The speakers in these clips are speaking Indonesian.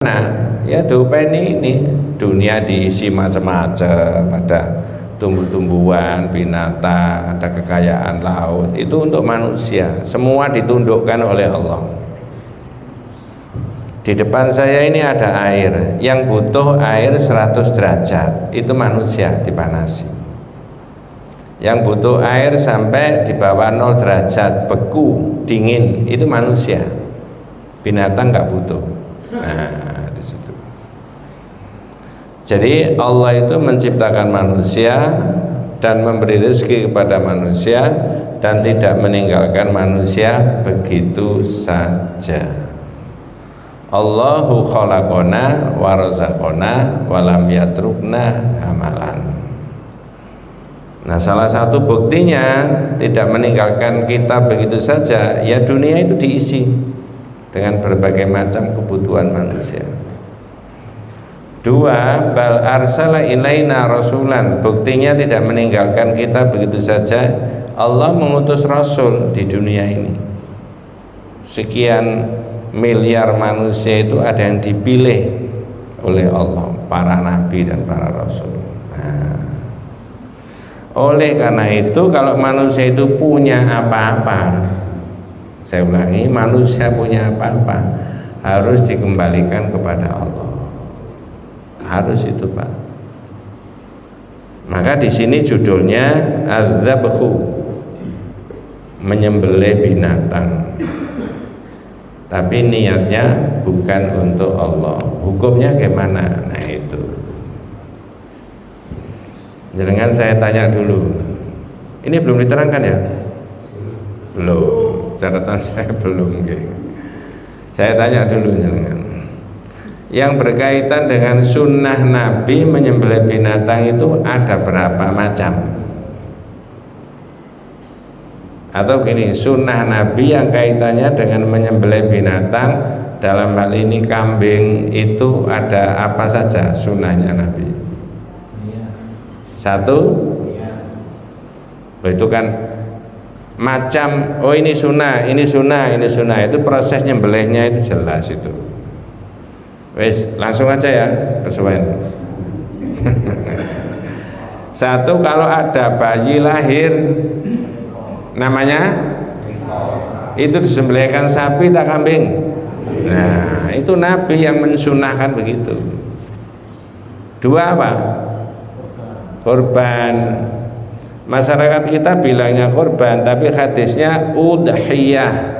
Nah, ya diopeni ini dunia diisi macam-macam, ada tumbuh-tumbuhan, binatang, ada kekayaan laut, itu untuk manusia, semua ditundukkan oleh Allah. Di depan saya ini ada air, yang butuh air 100 derajat, itu manusia dipanasi. Yang butuh air sampai di bawah 0 derajat, beku, dingin, itu manusia. Binatang nggak butuh. Nah, di situ. Jadi Allah itu menciptakan manusia dan memberi rezeki kepada manusia dan tidak meninggalkan manusia begitu saja. Allahu khalaqona wa razaqona wa lam yatrukna hamalan. Nah, salah satu buktinya tidak meninggalkan kita begitu saja, ya dunia itu diisi dengan berbagai macam kebutuhan manusia. Dua, bal arsala ilaina rasulan, buktinya tidak meninggalkan kita begitu saja, Allah mengutus rasul di dunia ini. Sekian miliar manusia itu ada yang dipilih oleh Allah, para nabi dan para rasul. Nah, oleh karena itu kalau manusia itu punya apa-apa, saya ulangi, manusia punya apa-apa harus dikembalikan kepada Allah. Harus itu, Pak. Maka di sini judulnya adzabhu, menyembelih binatang. Tapi niatnya bukan untuk Allah. Hukumnya gimana? Nah, itu. Jangan saya tanya dulu. Ini belum diterangkan ya? Belum. Catatan saya belum. Saya tanya dulu jangan. Yang berkaitan dengan sunnah Nabi menyembelih binatang itu ada berapa macam? Atau gini, sunnah Nabi yang kaitannya dengan menyembelih binatang, dalam hal ini kambing, itu ada apa saja sunnahnya Nabi? Satu, itu kan macam, oh ini sunnah, ini sunnah, ini sunnah, itu proses nyembelihnya itu jelas itu. Wes, langsung aja ya, kesuwen. Satu, kalau ada bayi lahir, namanya itu disembelihkan sapi tak kambing. Nah, itu Nabi yang mensunahkan begitu. Dua apa? Korban. Masyarakat kita bilangnya korban, tapi hadisnya udhiyah.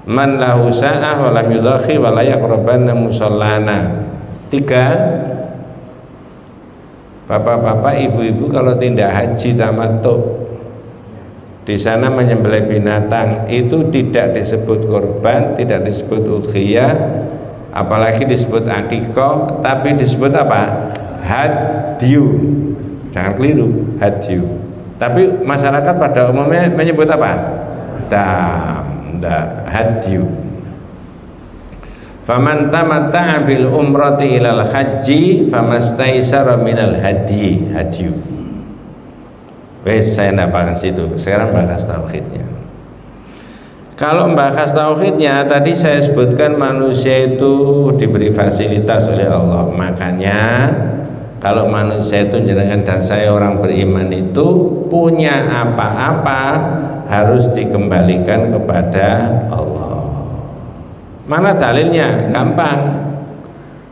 Man lahu sa'ah wa lam yudakhi wa la yaqrabanna musallana. Tiga, bapak-bapak, ibu-ibu kalau tidak haji tamattu, di sana menyembelih binatang itu tidak disebut korban, tidak disebut udhiyah, apalagi disebut akikah, tapi disebut apa? Hadyu. Jangan keliru, hadyu. Tapi masyarakat pada umumnya menyebut apa? Hadyu. Faman tamatta'a bil umrati ilal haji famastaisara minal hadyi, hadyu. Wes, saya tidak bahas itu. Sekarang bahas tauhidnya. Kalau membahas tauhidnya, tadi saya sebutkan manusia itu diberi fasilitas oleh Allah. Makanya kalau manusia itu jenengan dan saya orang beriman itu punya apa-apa harus dikembalikan kepada Allah. Mana dalilnya? Gampang.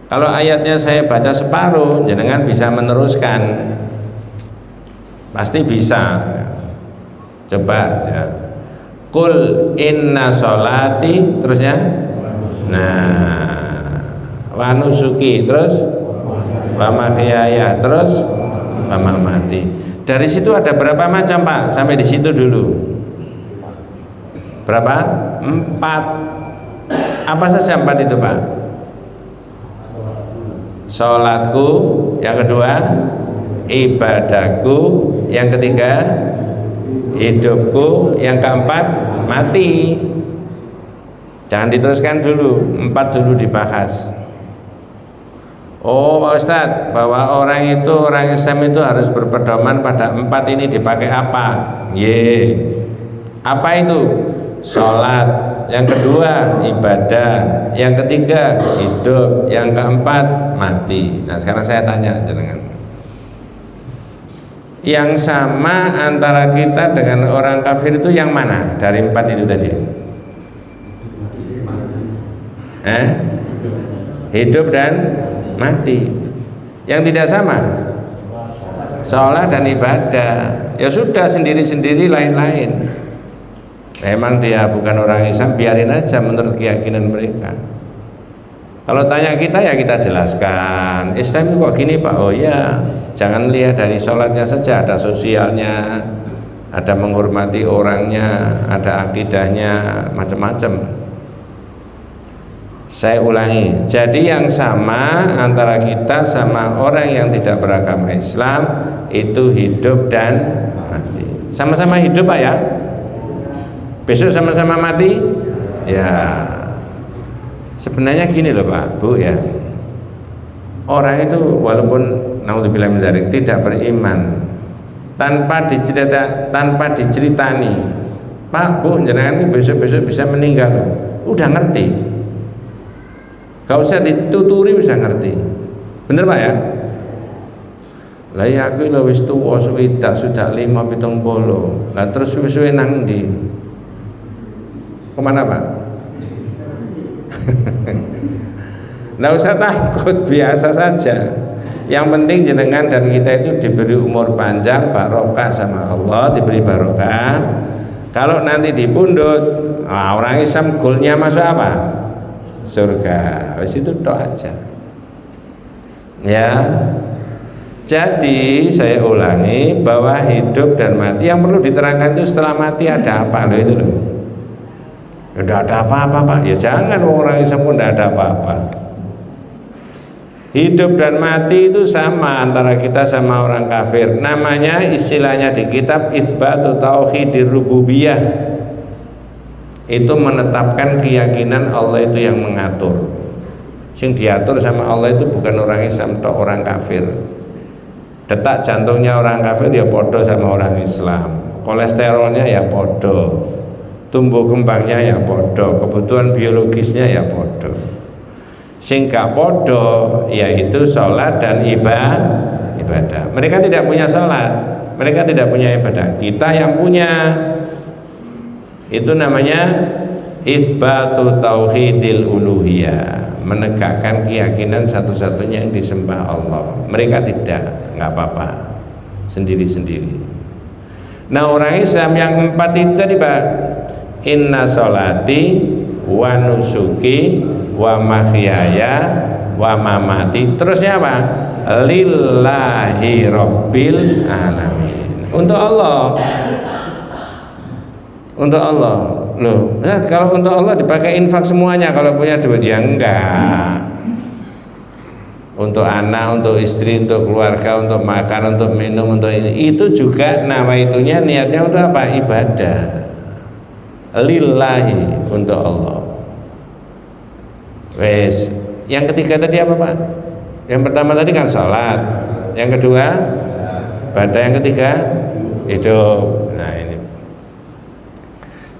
Kalau ayatnya saya baca separuh, jenengan bisa meneruskan. Pasti bisa. Coba ya. Qul inna sholati, terusnya. Nah, wa nusuki, terus wa mahyaya, terus wa mamati. Dari situ ada berapa macam, Pak? Sampai di situ dulu. Berapa? 4. Apa saja 4 itu, Pak? Sholatku, yang kedua ibadahku, yang ketiga hidupku, yang keempat mati. Jangan diteruskan dulu, 4 dulu dibahas. Oh, Pak Ustadz, bahwa orang Islam itu harus berpedoman pada 4 ini dipakai apa? Apa itu? Sholat, yang kedua ibadah, yang ketiga hidup, yang keempat mati. Nah sekarang saya tanya jenengan, yang sama antara kita dengan orang kafir itu yang mana dari empat itu tadi? Hidup dan mati. Yang tidak sama sholat dan ibadah. Ya sudah, sendiri-sendiri lain-lain. Memang dia bukan orang Islam, biarin aja menurut keyakinan mereka. Kalau tanya kita ya kita jelaskan, Islam itu kok gini Pak? Oh ya, jangan lihat dari sholatnya saja, ada sosialnya, ada menghormati orangnya, ada akidahnya, macam-macam. Saya ulangi, jadi yang sama antara kita sama orang yang tidak beragama Islam itu hidup dan mati. Sama-sama hidup Pak ya? Besok sama-sama mati? Ya. Sebenarnya gini loh Pak, Bu ya. Orang itu walaupun naudzubillah min dzalik tidak beriman, tanpa diceritani, Pak Bu jenengan ini besok-besok bisa meninggal loh. Udah ngerti. Gak usah dituturi bisa ngerti. Bener Pak ya? Lah ya aku lho wis tuwa sudah 5-7. Lah terus suwe-suwe nang ndi? Kemana Pak? Nggak usah takut, biasa saja. Yang penting jenengan dan kita itu diberi umur panjang, barokah sama Allah, diberi barokah. Kalau nanti dipundhut, orang Islam goalnya masuk apa? Surga. Wis itu tok aja. Ya. Jadi saya ulangi bahwa hidup dan mati yang perlu diterangkan itu setelah mati ada apa loh itu loh. Tidak ada apa-apa Pak. Ya jangan, orang Islam pun tidak ada apa-apa. Hidup dan mati itu sama antara kita sama orang kafir. Namanya istilahnya di kitab Itsbatu Tauhidir Rububiyah. Itu menetapkan keyakinan Allah itu yang mengatur. Sing diatur sama Allah itu bukan orang Islam atau orang kafir. Detak jantungnya orang kafir ya podo sama orang Islam. Kolesterolnya ya podo. Tumbuh kembangnya ya podo, kebutuhan biologisnya ya podo. Sing gak podo yaitu sholat dan ibadah. Mereka tidak punya sholat, mereka tidak punya ibadah. Kita yang punya. Itu namanya Itsbatu Tauhidil Uluhiyah, menegakkan keyakinan satu-satunya yang disembah Allah. Mereka tidak, nggak apa-apa, sendiri-sendiri. Nah orang Islam yang empat itu tadi Pak, inna sholati wa nusuki wa mahyaya wa mamati, terusnya apa? Lillahi rabbil alamin. Untuk Allah. Untuk Allah. Loh, nah, kalau untuk Allah dipakai infak semuanya kalau punya duit ya enggak. Untuk anak, untuk istri, untuk keluarga, untuk makan, untuk minum, untuk ini. Itu juga nawaitunya niatnya untuk apa? Ibadah. Lillahi, untuk Allah. Wes, yang ketiga tadi apa Pak? Yang pertama tadi kan sholat, yang kedua ibadah, yang ketiga hidup. Nah ini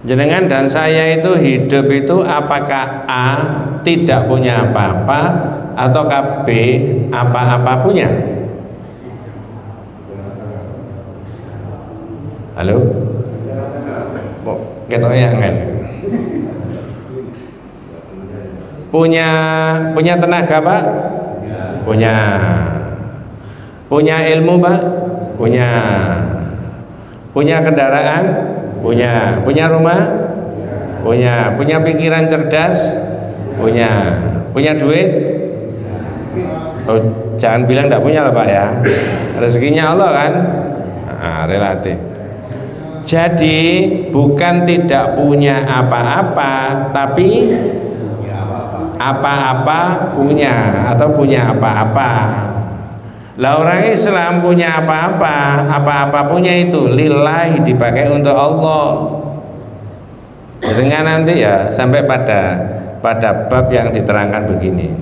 jenengan dan saya itu hidup itu apakah A tidak punya apa-apa atau B apa-apa punya? Halo? Ketoknya kan? Punya tenaga Pak? Punya. Punya ilmu Pak? Punya. Punya kendaraan? Punya. Punya rumah? Punya. Punya pikiran cerdas? Punya. Punya duit? Oh, jangan bilang tidak punya lah Pak ya. Rezekinya Allah kan? Nah, relatif. Jadi bukan tidak punya apa-apa, tapi apa-apa punya atau punya apa-apa. Lah orang Islam punya apa-apa, apa-apa punya itu lillahi, dipakai untuk Allah. Dengan nanti ya sampai pada bab yang diterangkan begini.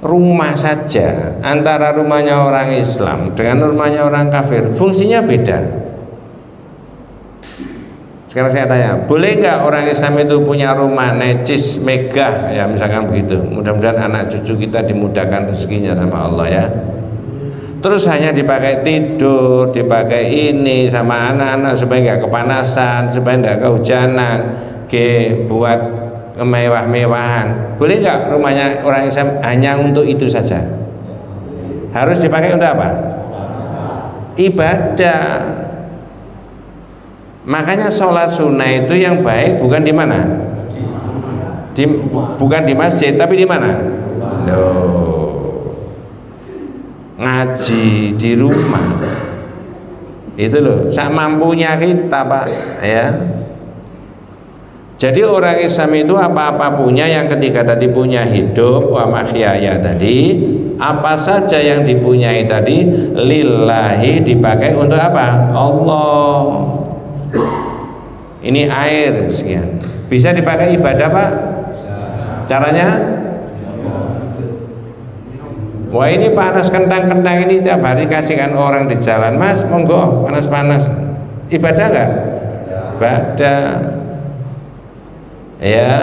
Rumah saja antara rumahnya orang Islam dengan rumahnya orang kafir fungsinya beda. Sekarang saya tanya, boleh nggak orang Islam itu punya rumah necis, megah, ya misalkan begitu. Mudah-mudahan anak cucu kita dimudahkan rezekinya sama Allah ya. Terus hanya dipakai tidur, dipakai ini sama anak-anak supaya nggak kepanasan, supaya nggak kehujanan, buat kemewah-mewahan. Boleh nggak rumahnya orang Islam hanya untuk itu saja? Harus dipakai untuk apa? Ibadah. Makanya sholat sunnah itu yang baik bukan di mana? Bukan di masjid, tapi di mana? Ngaji di rumah. Itu loh, sak mampunya kita Pak ya. Jadi orang Islam itu apa-apa punya, yang ketiga tadi punya hidup wa mahyaya tadi, apa saja yang dipunyai tadi lillahi, dipakai untuk apa? Allah. Ini air sekian, bisa dipakai ibadah Pak? Caranya? Wah ini panas kentang-kentang ini tiap hari kasihkan orang di jalan, Mas monggo panas-panas, ibadah nggak? Ibadah. Ya,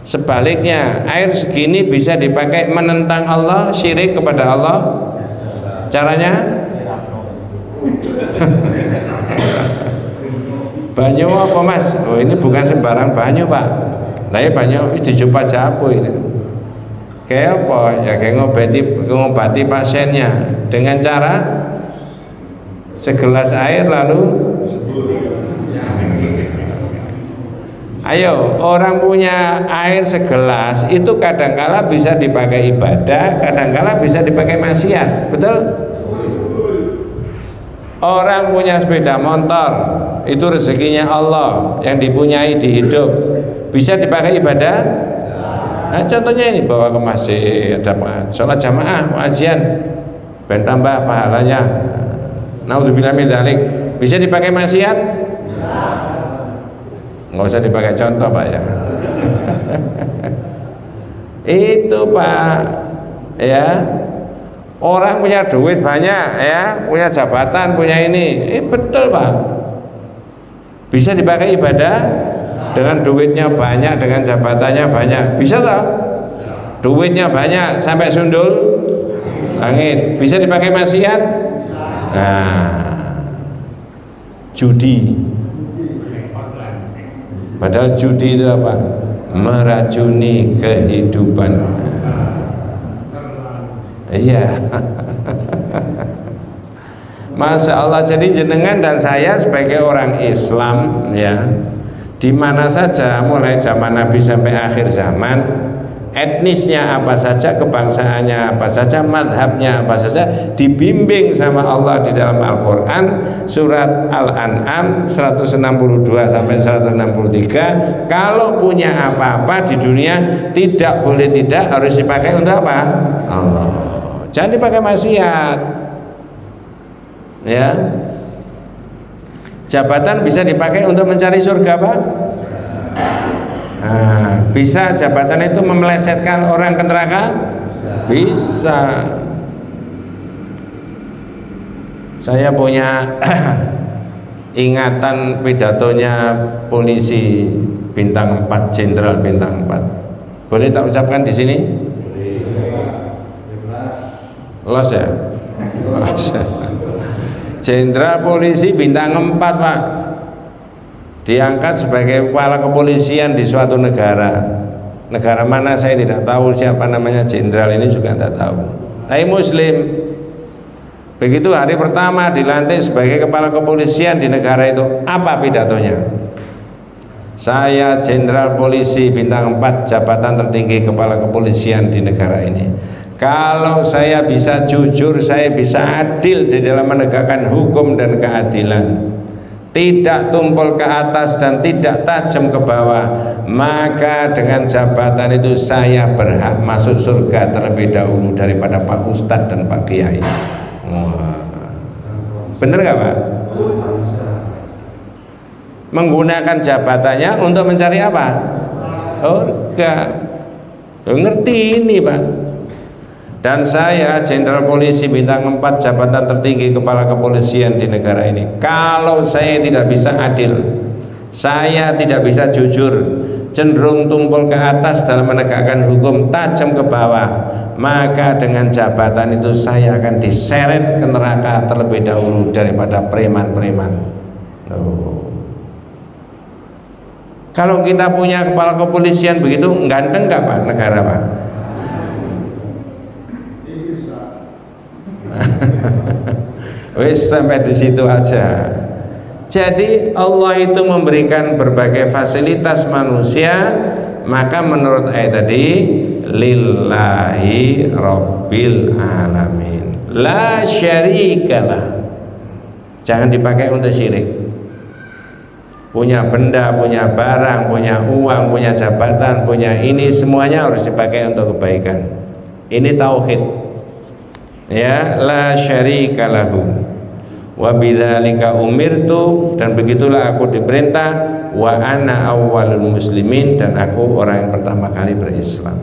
sebaliknya air segini bisa dipakai menentang Allah, syirik kepada Allah. Caranya? Banyu apa Mas? Oh ini bukan sembarang banyu Pak. Tapi banyu dicoba japu ini. Kayak apa? Ya kayak ngobati pasiennya dengan cara segelas air lalu. Ayo, orang punya air segelas itu kadangkala bisa dipakai ibadah, kadangkala bisa dipakai maksiat, betul? Orang punya sepeda motor itu rezekinya Allah yang dipunyai di hidup, bisa dipakai ibadah. Nah, contohnya ini bawa ke masjid, ada sholat jamaah, pengajian, ben tambah pahalanya. Naudzubillah min dzalik. Bisa dipakai maksiat? Nggak usah dipakai contoh Pak ya. Itu Pak ya. Orang punya duit banyak ya, punya jabatan, punya ini, betul Pak. Bisa dipakai ibadah dengan duitnya banyak, dengan jabatannya banyak, bisa tak? Duitnya banyak sampai sundul langit, bisa dipakai maksiat? Nah, judi. Padahal judi itu apa? Meracuni kehidupan. Iya. Masya Allah. Jadi jenengan dan saya sebagai orang Islam ya, di mana saja mulai zaman Nabi sampai akhir zaman, etnisnya apa saja, kebangsaannya apa saja, madhabnya apa saja, dibimbing sama Allah di dalam Al-Quran surat Al-An'am 162 sampai 163. Kalau punya apa-apa di dunia tidak boleh tidak, harus dipakai untuk apa? Allah. Jangan dipakai maksiat ya. Jabatan bisa dipakai untuk mencari surga Pak? Nah, bisa jabatan itu memelesetkan orang ke neraka? Bisa. Saya punya ingatan pidatonya polisi bintang 4, jenderal bintang 4. Boleh tak ucapkan di sini? Los ya? Los. Jenderal polisi bintang 4 Pak, diangkat sebagai kepala kepolisian di suatu negara. Negara mana saya tidak tahu, siapa namanya jenderal ini juga tidak tahu, tapi muslim. Begitu hari pertama dilantik sebagai kepala kepolisian di negara itu, apa pidatonya? Saya jenderal polisi bintang 4, jabatan tertinggi kepala kepolisian di negara ini. Kalau saya bisa jujur, saya bisa adil di dalam menegakkan hukum dan keadilan, tidak tumpul ke atas dan tidak tajam ke bawah, maka dengan jabatan itu saya berhak masuk surga terlebih dahulu daripada Pak Ustadz dan Pak Kiai. Wah. Bener gak Pak? Menggunakan jabatannya untuk mencari apa? Surga. Ngerti ini Pak. Dan saya jenderal polisi bintang 4, jabatan tertinggi kepala kepolisian di negara ini. Kalau saya tidak bisa adil, Saya tidak bisa jujur, cenderung tumpul ke atas dalam menegakkan hukum, tajam ke bawah, maka dengan jabatan itu saya akan diseret ke neraka terlebih dahulu daripada preman-preman. Kalau kita punya kepala kepolisian begitu, ganteng nggak Pak negara Pak? Wis sampai di situ aja. Jadi Allah itu memberikan berbagai fasilitas manusia, maka menurut ayat tadi lillahi rabbil alamin la syarikalah, jangan dipakai untuk syirik. Punya benda, punya barang, punya uang, punya jabatan, punya ini, semuanya harus dipakai untuk kebaikan. Ini tauhid ya, la syarikalahu wa bidzalika umirtu, dan begitulah aku diperintah, wa ana awwalul muslimin, dan aku orang yang pertama kali berislam.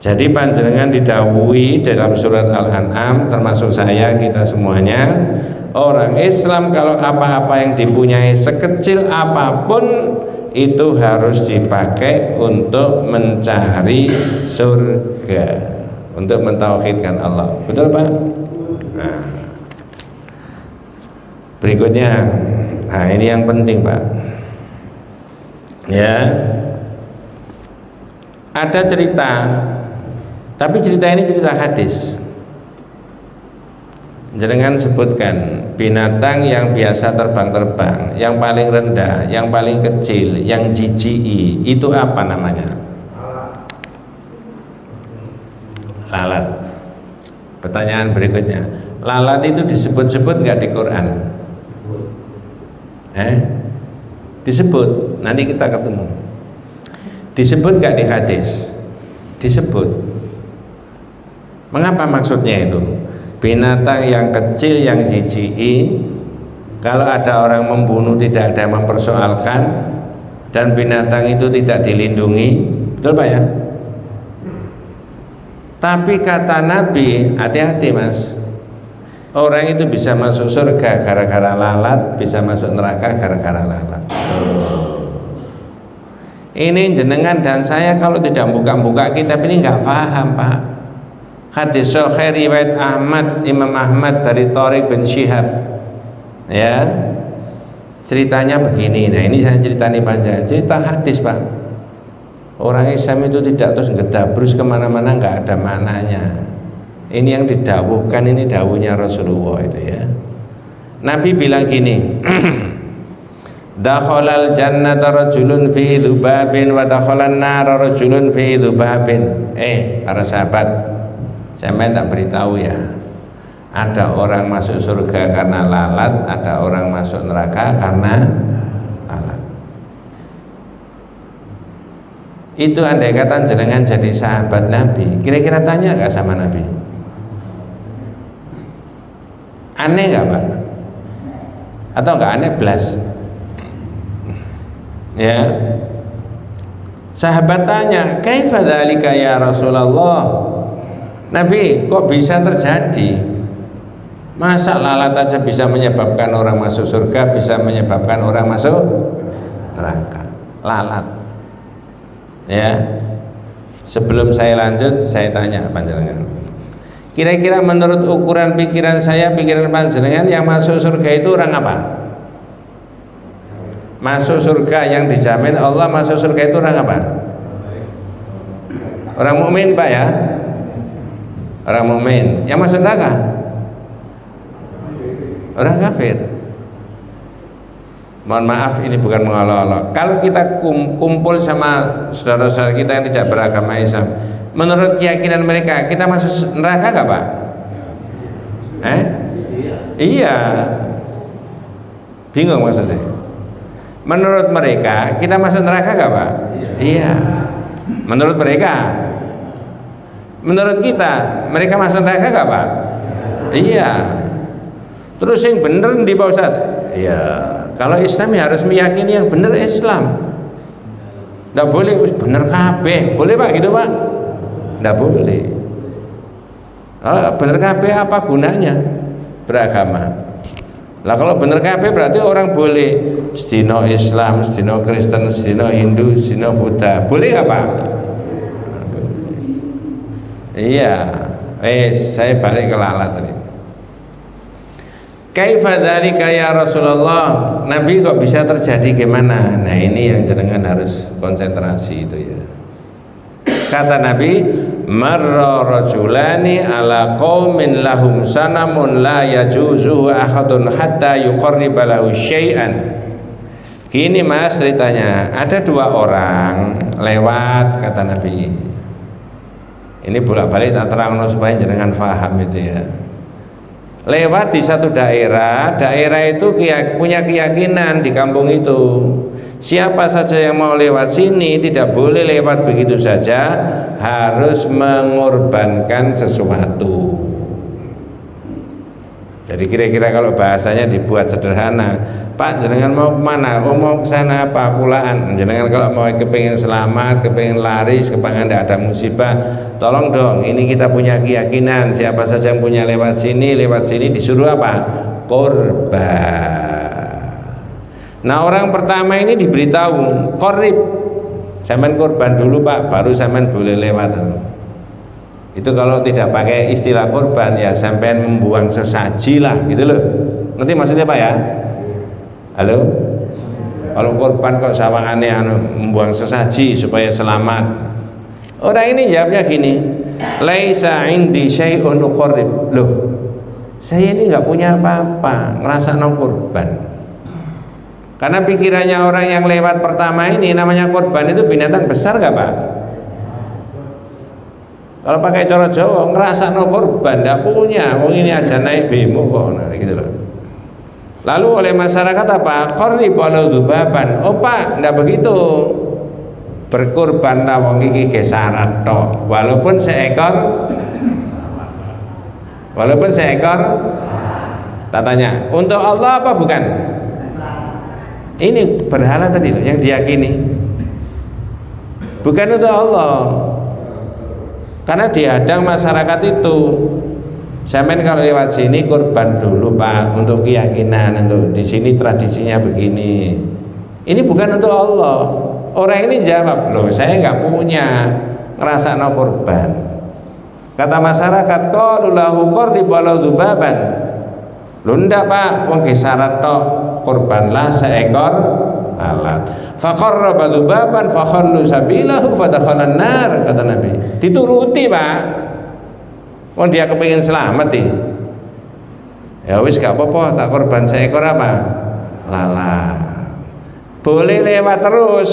Jadi panjenengan didhawuhi dalam surat Al-An'am, termasuk saya, kita semuanya orang Islam, kalau apa-apa yang dipunyai sekecil apapun itu harus dipakai untuk mencari surga, untuk mentauhidkan Allah. Betul Pak? Nah, berikutnya, nah ini yang penting Pak ya, ada cerita, tapi cerita ini cerita hadis. Jangan sebutkan binatang yang biasa terbang-terbang, yang paling rendah, yang paling kecil, yang jijik, itu apa namanya? Lalat. Pertanyaan berikutnya, lalat itu disebut-sebut nggak di Quran? Disebut, nanti kita ketemu. Disebut gak di hadis? Disebut. Mengapa maksudnya itu? Binatang yang kecil, yang jijik, kalau ada orang membunuh tidak ada yang mempersoalkan, dan binatang itu tidak dilindungi, betul Pak ya? Tapi kata Nabi, hati-hati Mas, orang itu bisa masuk surga gara-gara lalat, bisa masuk neraka gara-gara lalat. Ini jenengan dan saya kalau tidak buka-buka kitab ini nggak paham Pak. Hadis sahih riwayat Ahmad, Imam Ahmad dari Thariq bin Syihab. Ya, ceritanya begini. Nah ini saya ceritanya panjang, cerita hadis Pak. Orang Islam itu tidak terus ngedabrus kemana-mana, nggak ada maknanya. Ini yang didawuhkan, ini dawuhnya Rasulullah itu ya. Nabi bilang gini, dakhalal jannata rajulun fi dzubabin wa dakhalan nar rajulun fi dzubabin. Para sahabat, saya tak beritahu ya, ada orang masuk surga karena lalat, ada orang masuk neraka karena lalat. Itu andai kata jenengan jadi sahabat Nabi, kira-kira tanya nggak sama Nabi? Aneh nggak Pak? Atau nggak aneh belas? Ya, sahabat tanya, kaifa dzalika ya Rasulullah? Nabi, kok bisa terjadi? Masa lalat aja bisa menyebabkan orang masuk surga, bisa menyebabkan orang masuk neraka? Lalat. Ya. Sebelum saya lanjut, saya tanya panjenengan. Kira-kira menurut ukuran pikiran saya, pikiran panjenengan, yang masuk surga itu orang apa? Masuk surga yang dijamin Allah masuk surga itu orang apa? Orang mukmin Pak ya? Orang mukmin. Yang masuk neraka? Orang kafir. Mohon maaf, ini bukan mengolok-olok. Kalau kita kumpul sama saudara-saudara kita yang tidak beragama Islam, menurut keyakinan mereka kita masuk neraka nggak Pak? Iya. Bingung maksudnya. Menurut mereka kita masuk neraka nggak Pak? Iya. Menurut mereka. Menurut kita mereka masuk neraka nggak Pak? Iya. Terus yang bener di Pak Ustadz? Iya. Kalau Islam ya harus meyakini yang benar Islam. Nggak boleh bener kabeh. Boleh Pak gitu Pak? Nggak boleh. Kalau bener kabeh apa gunanya beragama? Lah kalau bener kabeh berarti orang boleh sedina Islam, sedina Kristen, sedina Hindu, sedina Buddha. Boleh apa? Iya. Saya balik ke lalat tadi. Kaifa dzalika ya Rasulullah? Nabi kok bisa terjadi gimana? Nah, ini yang jenengan harus konsentrasi itu ya. Kata Nabi, marra rajulani ala qaumin lahum sanamun la yajuzu ahadun hatta yuqarriba lahu syai'an. Gini Mas ceritanya, ada dua orang lewat, kata Nabi. Ini bolak-balik tak terang supaya jenengan paham itu ya. Lewat di satu daerah itu punya keyakinan di kampung itu, siapa saja yang mau lewat sini tidak boleh lewat begitu saja, harus mengorbankan sesuatu. Jadi kira-kira kalau bahasanya dibuat sederhana, Pak jenengan mau kemana? Oh mau ke sana Pak kulaan. Jenengan kalau mau kepingin selamat, kepingin laris, kepingin tidak ada musibah, tolong dong, ini kita punya keyakinan, siapa saja yang punya lewat sini disuruh apa? Korban. Nah orang pertama ini diberitahu, korib, sampean korban dulu Pak, baru sampean boleh lewat. Itu kalau tidak pakai istilah korban ya sampean membuang sesaji lah gitu loh. Ngerti maksudnya Pak ya? Halo? Kalau korban kok sawangannya membuang sesaji supaya selamat. Orang ini jawabnya gini, laisa indi syai'un uqarrib. Loh, saya ini nggak punya apa-apa, ngerasa no korban. Karena pikirannya orang yang lewat pertama ini namanya korban itu binatang besar nggak Pak? Kalau pakai cara Jawa ngerasa no korban, nggak punya. Oh ini aja naik bemo kok, nah, gitu loh. Lalu oleh masyarakat apa? Qarrib walau dzubaban. Oh Pak, nggak begitu. Berkorban wong iki ge syarat tok. Walaupun seekor tak tanya, untuk Allah apa bukan? Ini berhala tadi loh yang diyakini. Bukan untuk Allah. Karena dihadang masyarakat itu, sampean kalau lewat sini korban dulu Pak, untuk keyakinan, untuk di sini tradisinya begini. Ini bukan untuk Allah. Orang ini jawab, loh saya nggak punya, ngerasa no korban. Kata masyarakat, qalu lahu qarrib walau dzubaban. Loh ndak Pak, wong syarat tok, korbanlah seekor alat. Faqarraba dzubaban fakhallu sabilahu fadakhalan nar, kata Nabi. Dituruti Pak. Wong dia kepengin selamat nih. Ya wis gak apa-apa, tak korban seekor apa? Lalat. Boleh lewat terus.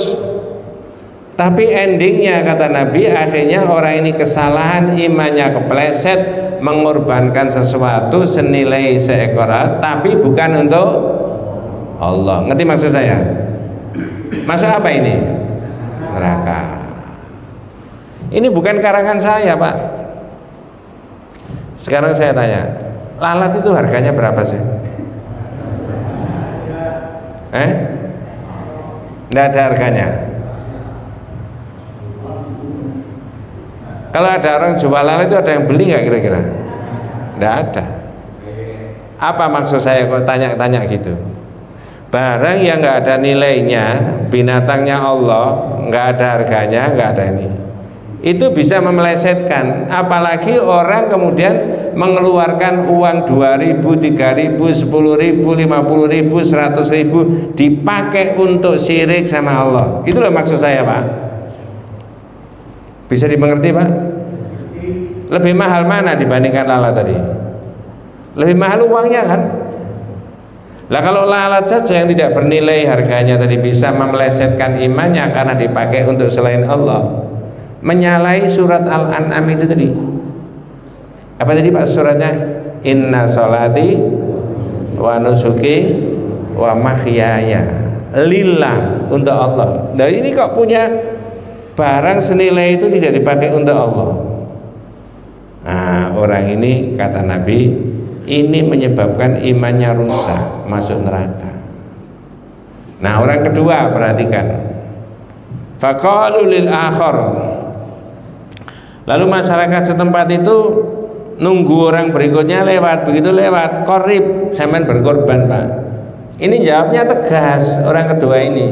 Tapi endingnya kata Nabi, akhirnya orang ini kesalahan, imannya kepleset, mengorbankan sesuatu senilai seekor alat, tapi bukan untuk Allah. Ngerti maksud saya? Masuk apa ini? Neraka. Ini bukan karangan saya Pak. Sekarang saya tanya, lalat itu harganya berapa sih? Nggak ada harganya. Kalau ada orang jual lalat itu ada yang beli nggak kira-kira? Nggak ada. Apa maksud saya kok tanya-tanya gitu? Barang yang nggak ada nilainya, binatangnya Allah, nggak ada harganya, nggak ada ini, itu bisa memelesetkan. Apalagi orang kemudian mengeluarkan uang 2.000, 3.000, 10.000, 50.000, 100.000 dipakai untuk syirik sama Allah. Itulah maksud saya Pak. Bisa dimengerti Pak? Lebih mahal mana dibandingkan lalat tadi? Lebih mahal uangnya kan? Lah kalau lalat saja yang tidak bernilai harganya tadi bisa memelesetkan imannya karena dipakai untuk selain Allah, menyalahi surat Al-An'am itu tadi. Apa tadi Pak suratnya? Inna sholati wa nusuki wa mahyaya lillah, untuk Allah. Nah ini kok punya barang senilai itu tidak dipakai untuk Allah. Nah orang ini kata Nabi, ini menyebabkan imannya rusak, masuk neraka. Nah orang kedua perhatikan, faqalu lil akhar. Lalu masyarakat setempat itu nunggu orang berikutnya lewat. Begitu lewat, qarrib, sampean berkorban Pak. Ini jawabnya tegas orang kedua ini.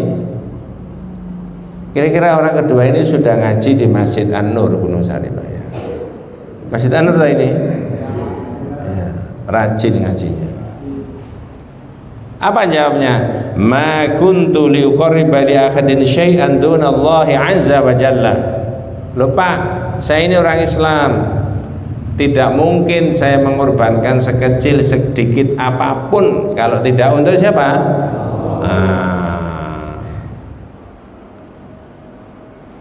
Kira-kira orang kedua ini sudah ngaji di Masjid An-Nur Gunung Sari Pak ya. Masjid An-Nur ini ya, rajin ngajinya. Apa jawabnya? Ma kuntu liuqarriba li ahadin syai'an dunallahi azza wa jalla. Loh Pak, saya ini orang Islam, tidak mungkin saya mengorbankan sekecil sedikit apapun kalau tidak untuk siapa?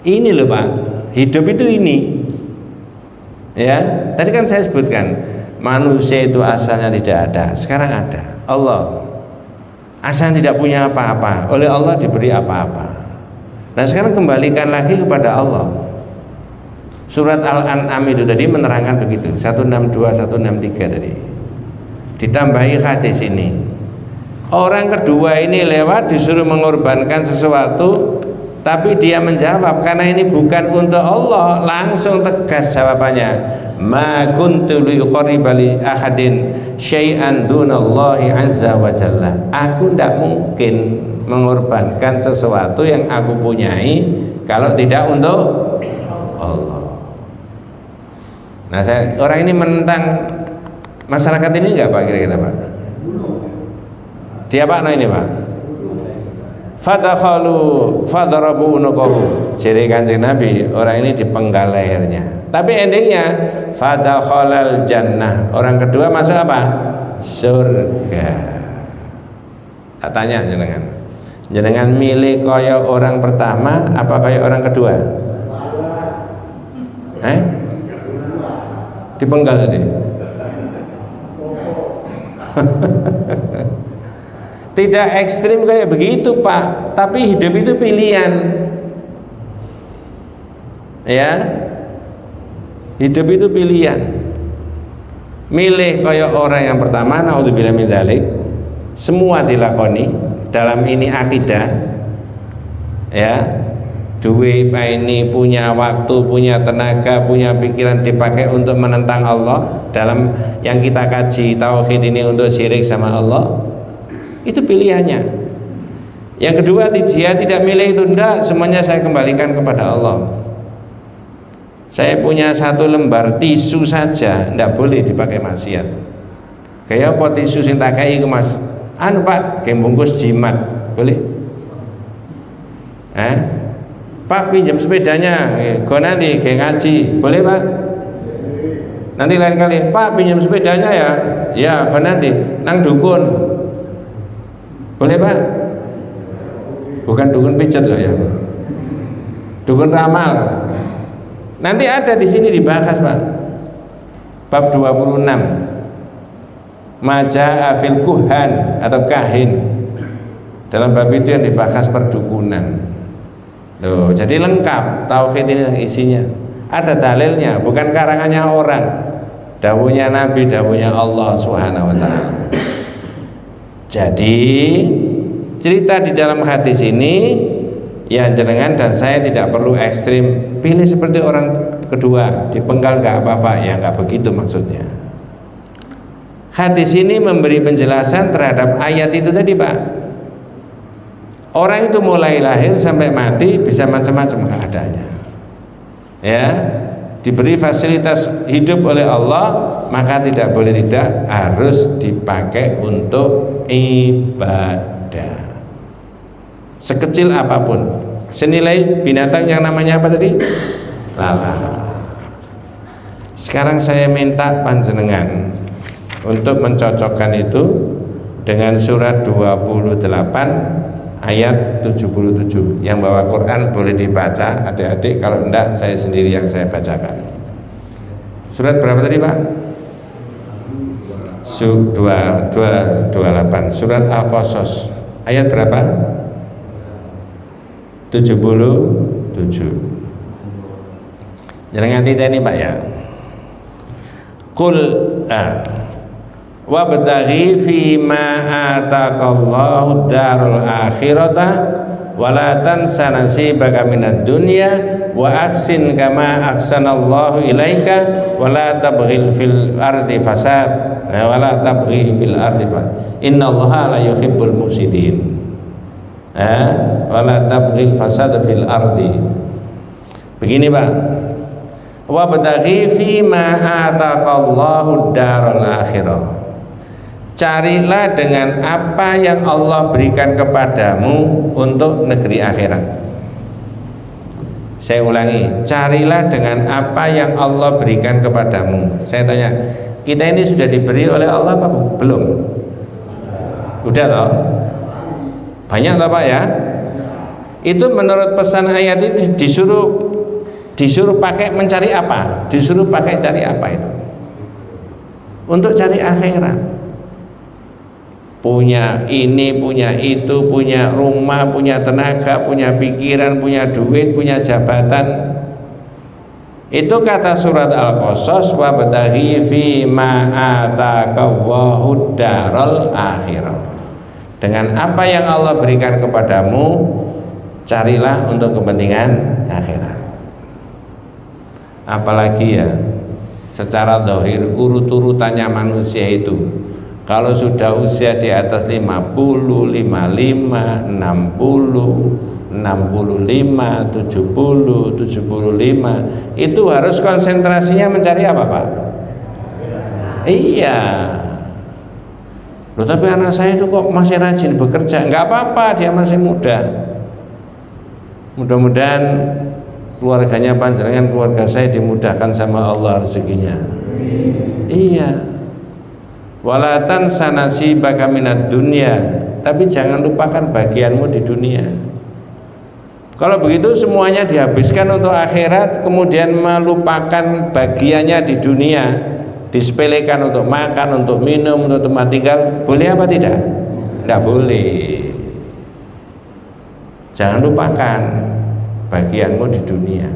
Ini loh Pak, hidup itu ini. Ya, tadi kan saya sebutkan manusia itu asalnya tidak ada, sekarang ada. Allah asalnya tidak punya apa-apa, oleh Allah diberi apa-apa. Nah sekarang kembalikan lagi kepada Allah. Surat Al-An'am itu tadi menerangkan begitu, 162, 163 tadi. Ditambahi hadis ini. Orang kedua ini lewat disuruh mengorbankan sesuatu, tapi dia menjawab karena ini bukan untuk Allah, langsung tegas jawabannya. Ma kuntu liuqarriba li ahadin syai'an dunallahi azza wa jalla. Aku tidak mungkin mengorbankan sesuatu yang aku punyai kalau tidak untuk Allah. Nah, orang ini menentang masyarakat ini enggak Pak kira-kira Pak? Dia Pak ini Pak. Fadakhalu fadarabu unuqahu. Jadi Kanjeng Nabi, orang ini dipenggal lehernya. Tapi endingnya fadakhalal jannah. Orang kedua masuk apa? Surga. Tak tanya jenengan. Jenengan milih kaya orang pertama apa kaya orang kedua? Dipenggal tadi. Tidak ekstrim kayak begitu Pak, tapi hidup itu pilihan. Ya, hidup itu pilihan. Milih kayak orang yang pertama, naudzubillah min dzalik, semua dilakoni dalam ini akidah. Ya, duit ini punya waktu, punya tenaga, punya pikiran dipakai untuk menentang Allah dalam yang kita kaji tauhid ini untuk syirik sama Allah. Itu pilihannya. Yang kedua, dia tidak milih itu, enggak, semuanya saya kembalikan kepada Allah. Saya punya satu lembar tisu saja, enggak boleh dipakai maksiat. Kayak apa tisu sing tak kei iku Mas? Anu Pak, kayak bungkus jimat, boleh? Pak pinjam sepedanya, go nanti kayak ngaji, boleh Pak? Nanti lain kali, Pak pinjam sepedanya ya, ya go nanti nang dukun. Boleh Pak? Bukan dukun pijat loh ya, dukun ramal. Nanti ada di sini dibahas Pak, bab 26 Maja'a fil kuhan atau kahin. Dalam bab itu yang dibahas perdukunan. Loh, jadi lengkap tauhid ini isinya. Ada dalilnya, bukan karangannya orang. Dawuhnya Nabi, dawuhnya Allah Subhanahu wa taala. Jadi cerita di dalam hadis ini ya jenengan dan saya tidak perlu ekstrim pilih seperti orang kedua, dipenggal nggak apa-apa, ya nggak begitu maksudnya. Hadis ini memberi penjelasan terhadap ayat itu tadi Pak. Orang itu mulai lahir sampai mati bisa macam-macam keadaannya. Ya, diberi fasilitas hidup oleh Allah, maka tidak boleh tidak harus dipakai untuk ibadah. Sekecil apapun, senilai binatang yang namanya apa tadi? Lalat. Sekarang saya minta panjenengan untuk mencocokkan itu dengan surat 28 ayat 77. Yang bawa Quran boleh dibaca adik-adik, kalau enggak saya sendiri yang saya bacakan. Surat berapa tadi Pak? 28 surat Al-Qasas ayat berapa? 77. Jangan ini Pak ya. Qul wabtaghi fima ataqallahu darul akhirata wala tansa nasibaka minad dunya wa ahsin kama ahsanallahu ilaika wala tabghil fil ardi fasad wala tabghi fil ardi innallaha la yuhibbul mufsidin. Wala tabghil fasad fil ardi. Begini Pak, wabtaghi fima ataqallahu daral akhirah. Carilah dengan apa yang Allah berikan kepadamu untuk negeri akhirat. Saya ulangi, carilah dengan apa yang Allah berikan kepadamu. Saya tanya, kita ini sudah diberi oleh Allah apa belum? Udah toh? Banyak toh Pak ya? Itu menurut pesan ayat itu disuruh pakai mencari apa? Disuruh pakai cari apa itu? Untuk cari akhirat. Punya ini, punya itu, punya rumah, punya tenaga, punya pikiran, punya duit, punya jabatan. Itu kata surat Al-Qasas, wabtaghi fima ataqallahu daral akhirah. Dengan apa yang Allah berikan kepadamu, carilah untuk kepentingan akhirat. Apalagi ya, secara zahir urut-urutannya manusia itu, kalau sudah usia di atas 50, 55, 60, 65, 70, 75, itu harus konsentrasinya mencari apa Pak? Iya. Loh, tapi anak saya itu kok masih rajin bekerja. Enggak apa-apa, dia masih muda. Mudah-mudahan keluarganya panjenengan, keluarga saya dimudahkan sama Allah rezekinya. Iya. Walatan sanasi baka minad dunya, tapi jangan lupakan bagianmu di dunia. Kalau begitu semuanya dihabiskan untuk akhirat, kemudian melupakan bagiannya di dunia, disepelekan untuk makan, untuk minum, untuk tempat tinggal, boleh apa tidak? Tidak boleh. Jangan lupakan bagianmu di dunia.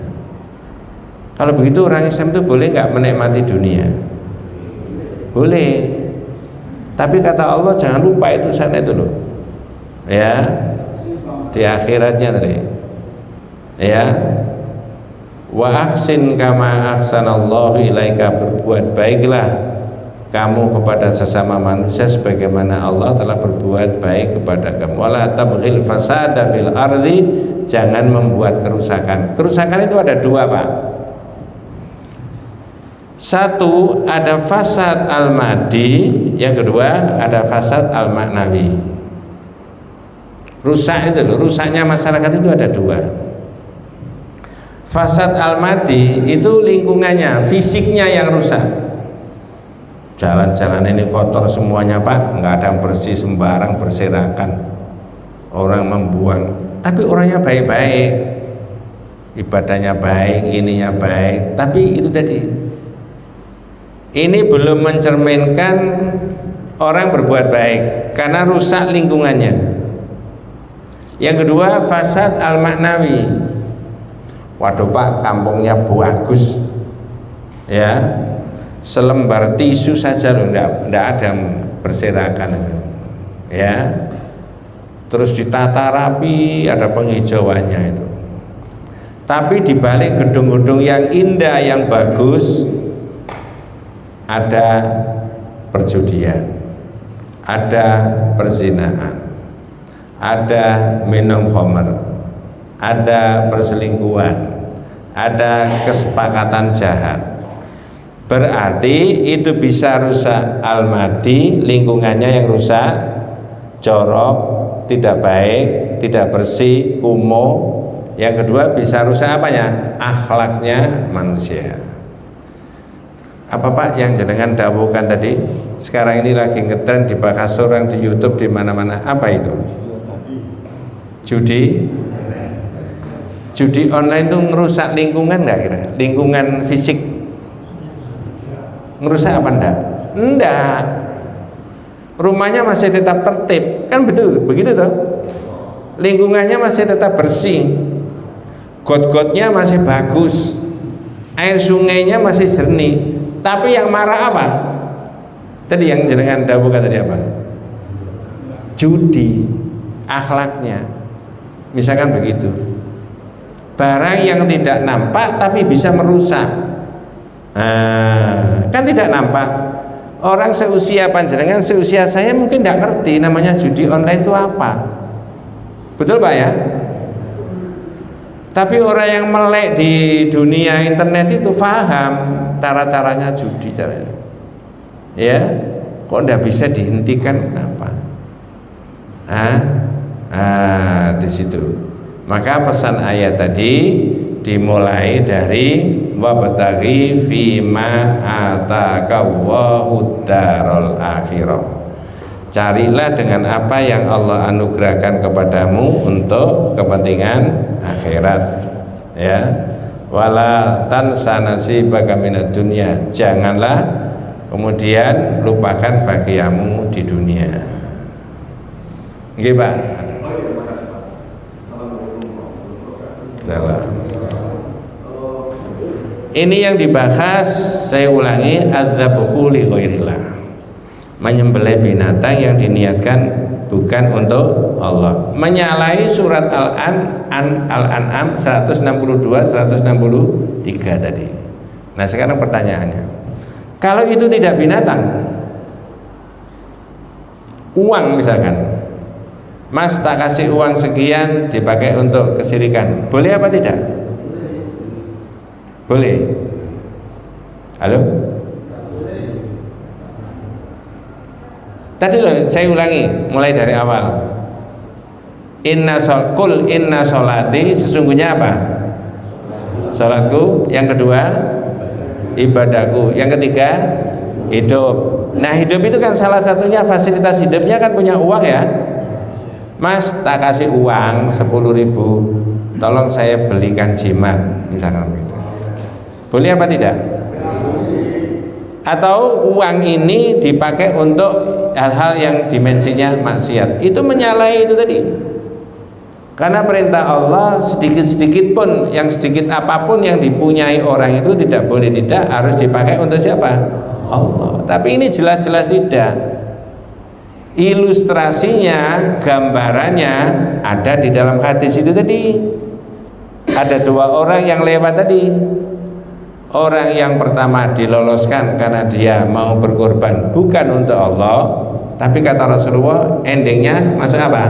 Kalau begitu orang Islam itu boleh nggak menikmati dunia? Boleh. Tapi kata Allah jangan lupa itu sana itu loh. Ya. Di akhiratnya tadi. Ya. Wa ahsin kama ahsanallahu ilaika, berbuat baiklah kamu kepada sesama manusia sebagaimana Allah telah berbuat baik kepada kamu. Wala tabghil fasada fil ardi, jangan membuat kerusakan. Kerusakan itu ada dua Pak. Satu, ada fasad al-madi, yang kedua ada fasad al-maknawi. Rusak itu loh, rusaknya masyarakat itu ada dua. Fasad al-madi itu lingkungannya, fisiknya yang rusak. Jalan-jalan ini kotor semuanya Pak, nggak ada yang bersih, sembarang berserakan. Orang membuang, tapi orangnya baik-baik, ibadahnya baik, ininya baik, tapi itu tadi. Ini belum mencerminkan orang berbuat baik karena rusak lingkungannya. Yang kedua, fasad al-maknawi. Waduh Pak, kampungnya bagus, ya, selembar tisu saja loh, enggak ada yang berserakan, ya. Terus ditata rapi, ada penghijauannya itu. Tapi di balik gedung-gedung yang indah, yang bagus, ada perjudian, ada perzinaan, ada minum khamr, ada perselingkuhan, ada kesepakatan jahat. Berarti itu bisa rusak al-madi, lingkungannya yang rusak, jorok, tidak baik, tidak bersih, kumuh. Yang kedua bisa rusak apanya? Akhlaknya manusia. Apa Pak yang jenengan dawuhkan tadi? Sekarang ini lagi ngetren, dibahas orang di YouTube, di mana-mana. Apa itu? Judi. Judi online itu ngerusak lingkungan nggak kira? Lingkungan fisik ngerusak apa enggak? Enggak. Rumahnya masih tetap tertib, kan betul begitu toh? Lingkungannya masih tetap bersih, got-gotnya masih bagus, air sungainya masih jernih. Tapi yang marah apa? Tadi yang jenengan dawuhkan tadi apa? Judi, akhlaknya. Misalkan begitu. Barang yang tidak nampak tapi bisa merusak. Kan tidak nampak, Orang seusia panjenengan, seusia saya mungkin tidak ngerti namanya judi online itu apa. Betul Pak ya? Tapi orang yang melek di dunia internet itu paham cara-caranya judi caranya. Ya, kok tidak bisa dihentikan kenapa? Di situ. Maka pesan ayat tadi dimulai dari wabtaghi fima ataqallahu darul akhirah. Carilah dengan apa yang Allah anugerahkan kepadamu untuk kepentingan akhirat. Ya. Wala tansa nasibaka minad dunya. Janganlah kemudian lupakan bagianmu di dunia. Nggih, Pak. Ini yang dibahas, saya ulangi, adzabhu li ghairillah. Menyembelih binatang yang diniatkan bukan untuk Allah. Menyalahi surat Al-An'am 162 163 tadi. Nah, sekarang pertanyaannya. Kalau itu tidak binatang, uang misalkan, Mas tak kasih uang sekian dipakai untuk kesyirikan, boleh apa tidak? Boleh. Halo? Tadi loh, saya ulangi mulai dari awal. Inna sholati, sesungguhnya apa? Sholatku. Yang kedua, ibadahku. Yang ketiga, hidup. Nah, hidup itu kan salah satunya fasilitas hidupnya kan punya uang ya. Mas tak kasih uang 10.000, tolong saya belikan jimat misalkan gitu. Boleh apa tidak? Atau uang ini dipakai untuk hal-hal yang dimensinya maksiat, itu menyalahi itu tadi. Karena perintah Allah sedikit-sedikit pun, yang sedikit apapun yang dipunyai orang itu tidak boleh tidak harus dipakai untuk siapa? Allah. Tapi ini jelas-jelas tidak. Ilustrasinya, gambarannya ada di dalam hadis itu tadi. Ada dua orang yang lewat tadi. Orang yang pertama diloloskan karena dia mau berkorban bukan untuk Allah, tapi kata Rasulullah endingnya masuk apa?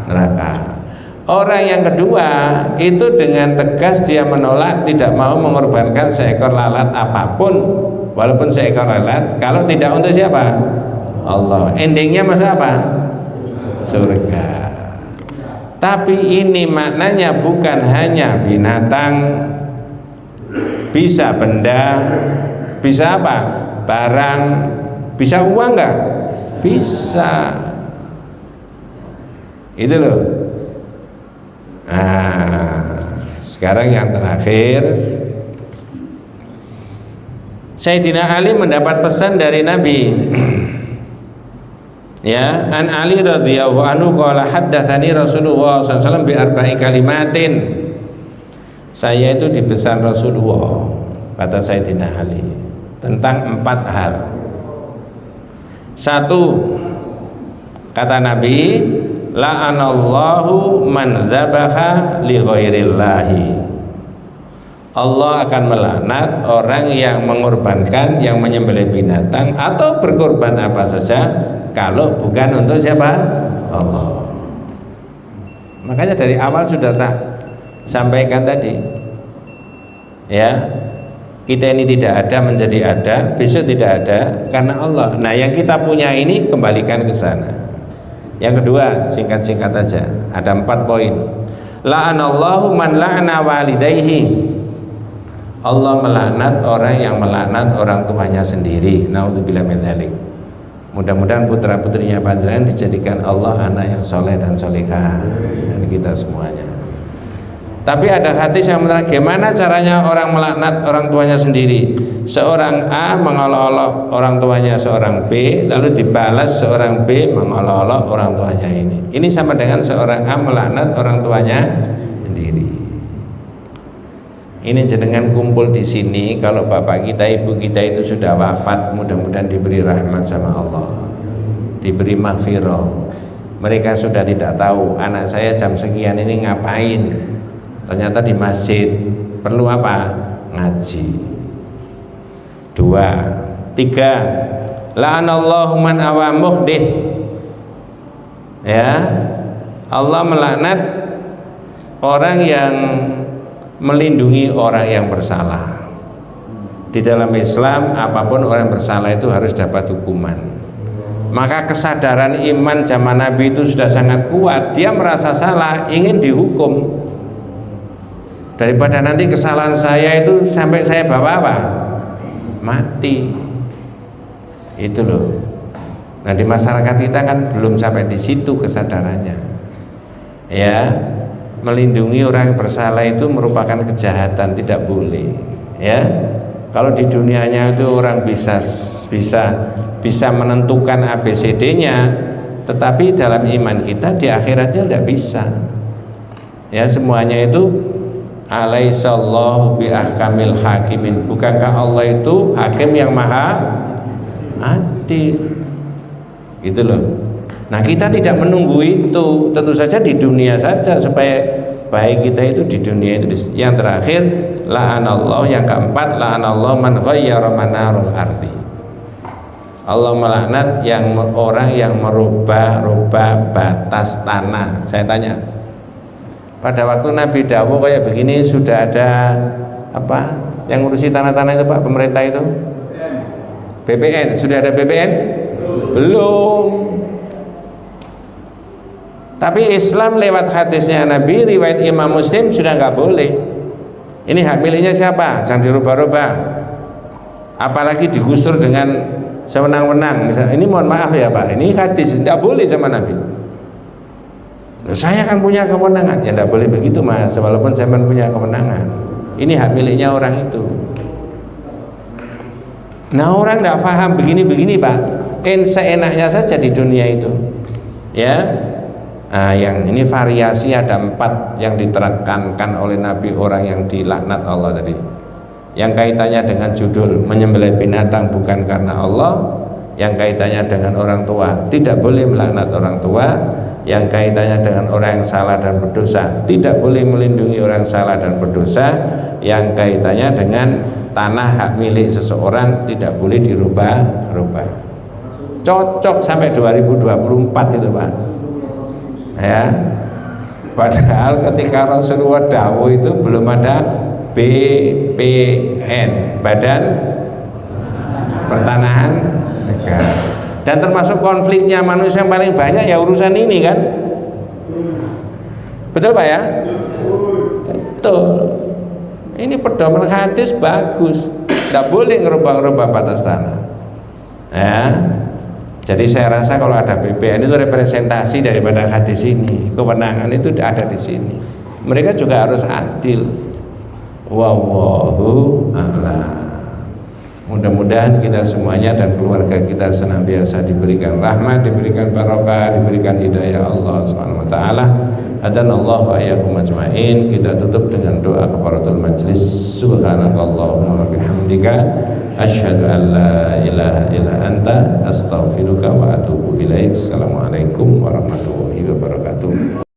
Neraka. Orang yang kedua itu dengan tegas dia menolak, tidak mau mengorbankan seekor lalat apapun, walaupun seekor lalat, kalau tidak untuk siapa? Allah. Endingnya masuk apa? Surga. Tapi ini maknanya bukan hanya binatang, bisa benda, bisa apa? Barang, bisa uang enggak? Bisa. Itu loh. Nah, sekarang yang terakhir, Sayyidina Ali mendapat pesan dari Nabi. Ya, an Ali radhiyallahu anhu qala haddatsani Rasulullah sallallahu alaihi wasallam bi arba'i kalimatin. Saya itu dipesan Rasulullah, kata Sayyidina Ali, tentang 4 hal. 1, kata Nabi, la'anallahu man dzabaha li ghairillahi. Allah akan melaknat orang yang mengorbankan, yang menyembelih binatang atau berkorban apa saja kalau bukan untuk siapa? Allah. Makanya dari awal sudah tak sampaikan tadi, ya, kita ini tidak ada menjadi ada, besok tidak ada karena Allah. Nah, yang kita punya ini kembalikan ke sana. Yang kedua, singkat-singkat aja, ada 4 poin. La'anallahu man la'ana walidayhi. Allah melaknat orang yang melaknat orang tuanya sendiri. Naudzubillah min dzalik. Mudah-mudahan putra-putrinya panjenengan dijadikan Allah anak yang soleh dan solehah, dan kita semuanya. Tapi ada hadis yang menarik, gimana caranya orang melaknat orang tuanya sendiri. Seorang A mengolok-olok orang tuanya seorang B, lalu dibalas seorang B mengolok-olok orang tuanya ini. Ini sama dengan seorang A melaknat orang tuanya sendiri. Ini jenengan kumpul di sini, kalau bapak kita, ibu kita itu sudah wafat, mudah-mudahan diberi rahmat sama Allah, diberi maghfirah. Mereka sudah tidak tahu anak saya jam sekian ini ngapain. Ternyata di masjid. Perlu apa? Ngaji. 2, Tiga, la'anallahu man awa muhdith. Ya, Allah melaknat orang yang melindungi orang yang bersalah. Di dalam Islam apapun orang bersalah itu harus dapat hukuman. Maka kesadaran iman zaman Nabi itu sudah sangat kuat. Dia merasa salah, ingin dihukum. Daripada nanti kesalahan saya itu sampai saya bawa apa? Mati. Itu loh. Nah, di masyarakat kita kan belum sampai di situ kesadarannya. Ya, melindungi orang yang bersalah itu merupakan kejahatan, tidak boleh. Ya. Kalau di dunianya itu orang bisa menentukan ABCD-nya, tetapi dalam iman kita di akhiratnya tidak bisa. Ya, semuanya itu alaihissallahu bi ahkamil hakimin. Bukankah Allah itu hakim yang maha adil? Gitu loh. Nah, kita tidak menunggu itu, tentu saja di dunia saja supaya baik kita itu di dunia itu. Yang terakhir, la'anallah, yang keempat, la'anallah man ghayyara manarul ardi. Allah melaknat yang orang yang merubah-rubah batas tanah. Saya tanya, pada waktu Nabi dawuh kayak begini sudah ada apa yang ngurusi tanah-tanah itu Pak, pemerintah itu? BPN. Sudah ada BPN? Belum. Tapi Islam lewat hadisnya Nabi, riwayat Imam Muslim sudah nggak boleh. Ini hak miliknya siapa? Jangan dirubah-rubah. Apalagi digusur dengan sewenang-wenang. Misalnya, ini mohon maaf ya Pak, ini hadis tidak boleh sama Nabi. Loh, saya kan punya kewenangan. Ya tidak boleh begitu Mas, walaupun saya punya kewenangan. Ini hak miliknya orang itu. Nah, orang tidak paham begini-begini Pak. Seenaknya saja di dunia itu. Ya. Nah, yang ini variasi ada 4 yang diterangkan oleh Nabi orang yang dilaknat Allah tadi. Yang kaitannya dengan judul menyembelih binatang bukan karena Allah, yang kaitannya dengan orang tua tidak boleh melaknat orang tua, yang kaitannya dengan orang yang salah dan berdosa tidak boleh melindungi orang salah dan berdosa, yang kaitannya dengan tanah hak milik seseorang tidak boleh dirubah-rubah. Cocok sampai 2024 itu Pak. Ya, padahal ketika Rasulullah dawuh itu belum ada BPN, Badan Pertanahan Negara, dan termasuk konfliknya manusia yang paling banyak ya urusan ini kan, betul Pak ya? Betul. Ini pedoman hadis bagus, tidak boleh ngerubah-rubah batas tanah. Ya. Jadi saya rasa kalau ada BPN itu representasi daripada hadis ini. Kewenangan itu ada di sini. Mereka juga harus adil. Wallahu a'lam. Mudah-mudahan kita semuanya dan keluarga kita senantiasa diberikan rahmat, diberikan barokah, diberikan hidayah Allah Subhanahu wa taala. Hadanallahu wa iyyakum ajmain. Kita tutup dengan doa kafaratul majlis. Subhanakallahumma wa bihamdika asyhadu an la ilaha illa anta astaghfiruka wa atubu ilaik. Assalamualaikum warahmatullahi wabarakatuh.